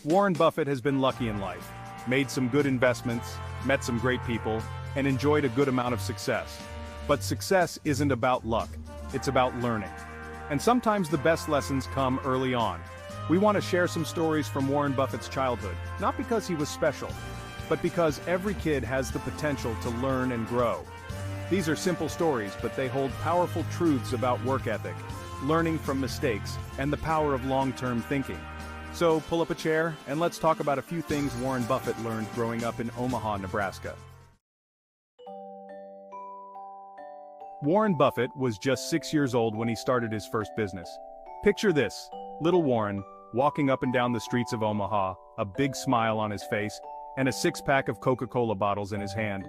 Warren Buffett has been lucky in life, made some good investments, met some great people, and enjoyed a good amount of success. But success isn't about luck, it's about learning. And sometimes the best lessons come early on. We want to share some stories from Warren Buffett's childhood, not because he was special, but because every kid has the potential to learn and grow. These are simple stories, but they hold powerful truths about work ethic, learning from mistakes, and the power of long-term thinking. So pull up a chair and let's talk about a few things Warren Buffett learned growing up in Omaha, Nebraska. Warren Buffett was just 6 years old when he started his first business. Picture this, little Warren, walking up and down the streets of Omaha, a big smile on his face, and a six-pack of Coca-Cola bottles in his hand.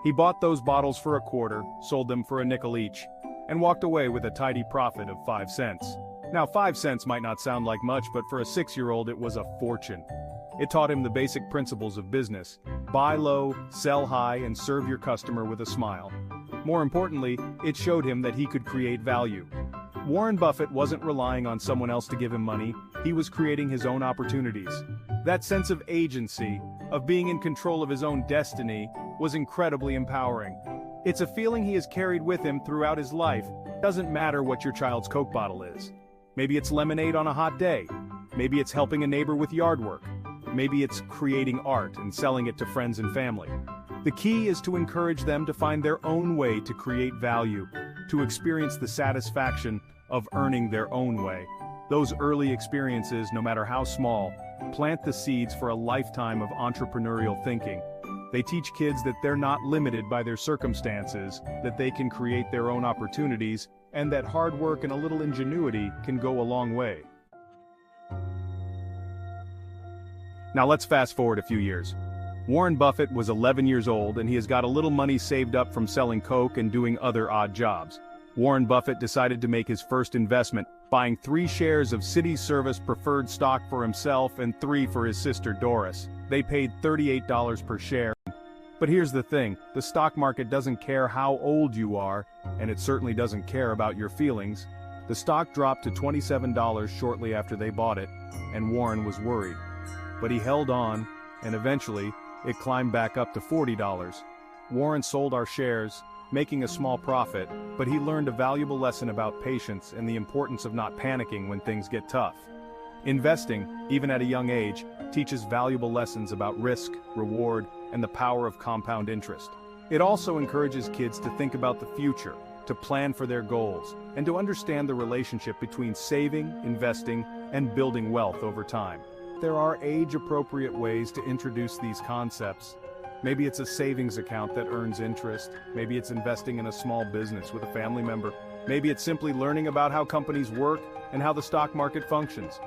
He bought those bottles for a quarter, sold them for a nickel each, and walked away with a tidy profit of 5 cents. Now 5 cents might not sound like much, but for a 6-year-old it was a fortune. It taught him the basic principles of business: buy low, sell high, and serve your customer with a smile. More importantly, it showed him that he could create value. Warren Buffett wasn't relying on someone else to give him money, he was creating his own opportunities. That sense of agency, of being in control of his own destiny, was incredibly empowering. It's a feeling he has carried with him throughout his life. Doesn't matter what your child's Coke bottle is. Maybe it's lemonade on a hot day. Maybe it's helping a neighbor with yard work. Maybe it's creating art and selling it to friends and family. The key is to encourage them to find their own way to create value, to experience the satisfaction of earning their own way. Those early experiences, no matter how small, plant the seeds for a lifetime of entrepreneurial thinking. They teach kids that they're not limited by their circumstances, that they can create their own opportunities, and that hard work and a little ingenuity can go a long way. Now let's fast forward a few years. Warren Buffett was 11 years old and he has got a little money saved up from selling Coke and doing other odd jobs. Warren Buffett decided to make his first investment, buying 3 shares of Citi Service preferred stock for himself and 3 for his sister Doris. They paid $38 per share. But here's the thing, the stock market doesn't care how old you are, and it certainly doesn't care about your feelings. The stock dropped to $27 shortly after they bought it, and Warren was worried. But he held on, and eventually, it climbed back up to $40. Warren sold our shares, making a small profit, but he learned a valuable lesson about patience and the importance of not panicking when things get tough. Investing, even at a young age, teaches valuable lessons about risk, reward, and the power of compound interest. It also encourages kids to think about the future, to plan for their goals, and to understand the relationship between saving, investing, and building wealth over time. There are age-appropriate ways to introduce these concepts. Maybe it's a savings account that earns interest. Maybe it's investing in a small business with a family member. Maybe it's simply learning about how companies work and how the stock market functions.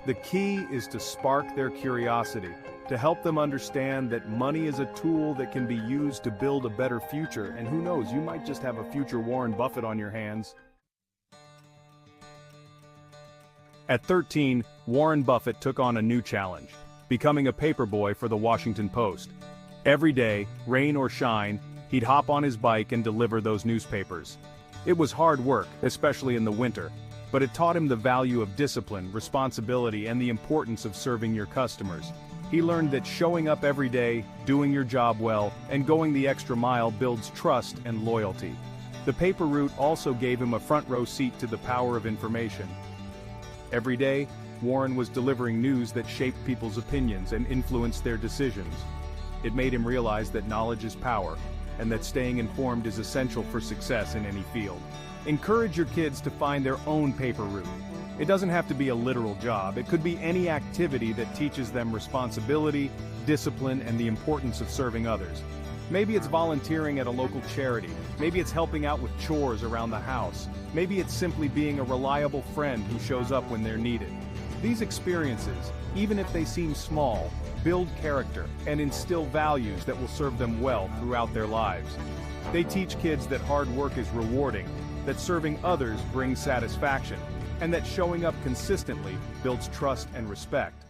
The key is to spark their curiosity, to help them understand that money is a tool that can be used to build a better future, and who knows, you might just have a future Warren Buffett on your hands. At 13, Warren Buffett took on a new challenge, becoming a paperboy for the Washington Post. Every day, rain or shine, he'd hop on his bike and deliver those newspapers. It was hard work, especially in the winter, but it taught him the value of discipline, responsibility, and the importance of serving your customers. He learned that showing up every day, doing your job well, and going the extra mile builds trust and loyalty. The paper route also gave him a front-row seat to the power of information. Every day, Warren was delivering news that shaped people's opinions and influenced their decisions. It made him realize that knowledge is power, and that staying informed is essential for success in any field. Encourage your kids to find their own paper route. It doesn't have to be a literal job. It could be any activity that teaches them responsibility, discipline, and the importance of serving others. Maybe it's volunteering at a local charity. Maybe it's helping out with chores around the house. Maybe it's simply being a reliable friend who shows up when they're needed. These experiences, even if they seem small, build character and instill values that will serve them well throughout their lives. They teach kids that hard work is rewarding, that serving others brings satisfaction, and that showing up consistently builds trust and respect.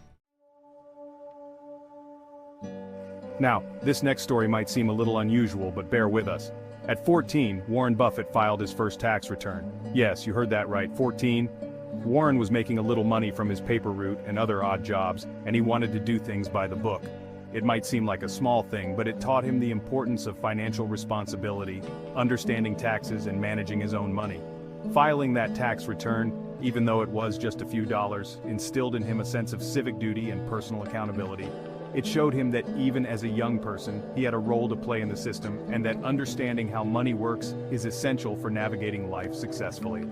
Now, this next story might seem a little unusual, but bear with us. At 14, Warren Buffett filed his first tax return. Yes, you heard that right, 14. Warren was making a little money from his paper route and other odd jobs, and he wanted to do things by the book. It might seem like a small thing, but it taught him the importance of financial responsibility, understanding taxes, and managing his own money. Filing that tax return, even though it was just a few dollars, instilled in him a sense of civic duty and personal accountability. It showed him that even as a young person, he had a role to play in the system, and that understanding how money works is essential for navigating life successfully.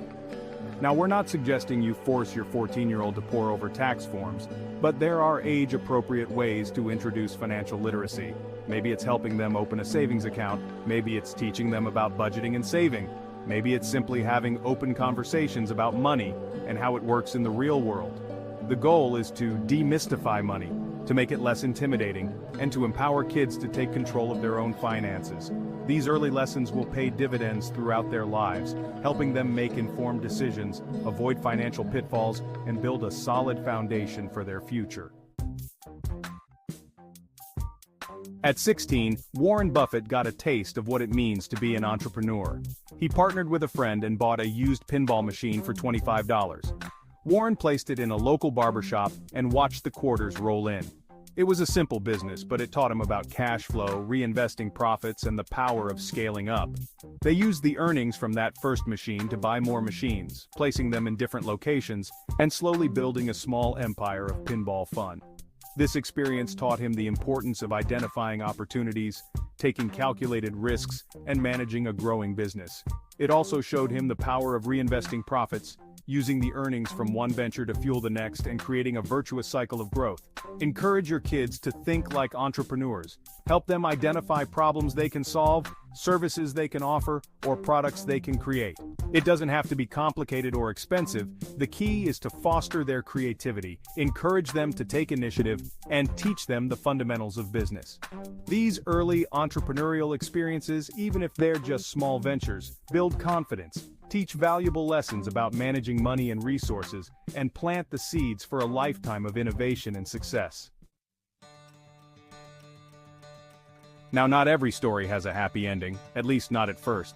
Now, we're not suggesting you force your 14-year-old to pore over tax forms, but there are age-appropriate ways to introduce financial literacy. Maybe it's helping them open a savings account, maybe it's teaching them about budgeting and saving, maybe it's simply having open conversations about money and how it works in the real world. The goal is to demystify money, to make it less intimidating, and to empower kids to take control of their own finances. These early lessons will pay dividends throughout their lives, helping them make informed decisions, avoid financial pitfalls, and build a solid foundation for their future. At 16, Warren Buffett got a taste of what it means to be an entrepreneur. He partnered with a friend and bought a used pinball machine for $25. Warren placed it in a local barbershop and watched the quarters roll in. It was a simple business, but it taught him about cash flow, reinvesting profits, and the power of scaling up. They used the earnings from that first machine to buy more machines, placing them in different locations, and slowly building a small empire of pinball fun. This experience taught him the importance of identifying opportunities, taking calculated risks, and managing a growing business. It also showed him the power of reinvesting profits, using the earnings from one venture to fuel the next, and creating a virtuous cycle of growth. Encourage your kids to think like entrepreneurs. Help them identify problems they can solve, services they can offer, or products they can create. It doesn't have to be complicated or expensive. The key is to foster their creativity, encourage them to take initiative, and teach them the fundamentals of business. These early entrepreneurial experiences, even if they're just small ventures, build confidence, teach valuable lessons about managing money and resources, and plant the seeds for a lifetime of innovation and success. Now, not every story has a happy ending, at least not at first.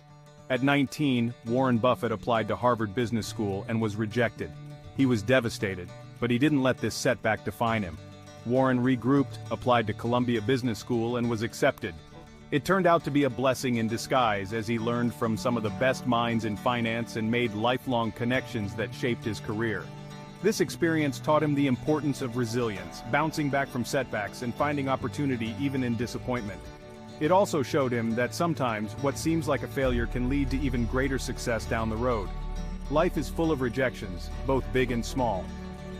At 19, Warren Buffett applied to Harvard Business School and was rejected. He was devastated, but he didn't let this setback define him. Warren regrouped, applied to Columbia Business School, and was accepted. It turned out to be a blessing in disguise, as he learned from some of the best minds in finance and made lifelong connections that shaped his career. This experience taught him the importance of resilience, bouncing back from setbacks and finding opportunity even in disappointment. It also showed him that sometimes what seems like a failure can lead to even greater success down the road. Life is full of rejections, both big and small.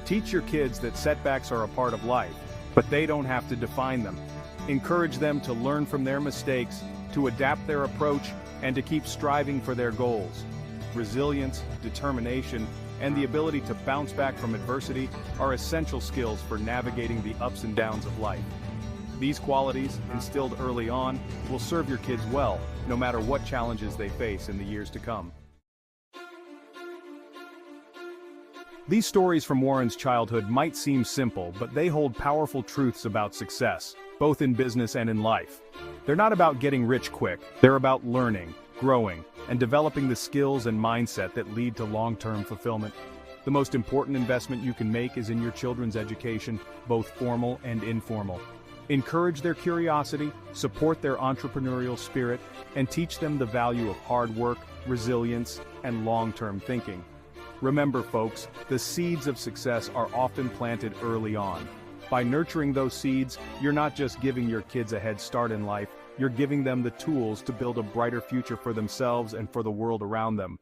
Teach your kids that setbacks are a part of life, but they don't have to define them. Encourage them to learn from their mistakes, to adapt their approach, and to keep striving for their goals. Resilience, determination, and the ability to bounce back from adversity are essential skills for navigating the ups and downs of life. These qualities, instilled early on, will serve your kids well, no matter what challenges they face in the years to come. These stories from Warren's childhood might seem simple, but they hold powerful truths about success, both in business and in life. They're not about getting rich quick, they're about learning, growing, and developing the skills and mindset that lead to long-term fulfillment. The most important investment you can make is in your children's education, both formal and informal. Encourage their curiosity, support their entrepreneurial spirit, and teach them the value of hard work, resilience, and long-term thinking. Remember, folks, the seeds of success are often planted early on. By nurturing those seeds, you're not just giving your kids a head start in life, you're giving them the tools to build a brighter future for themselves and for the world around them.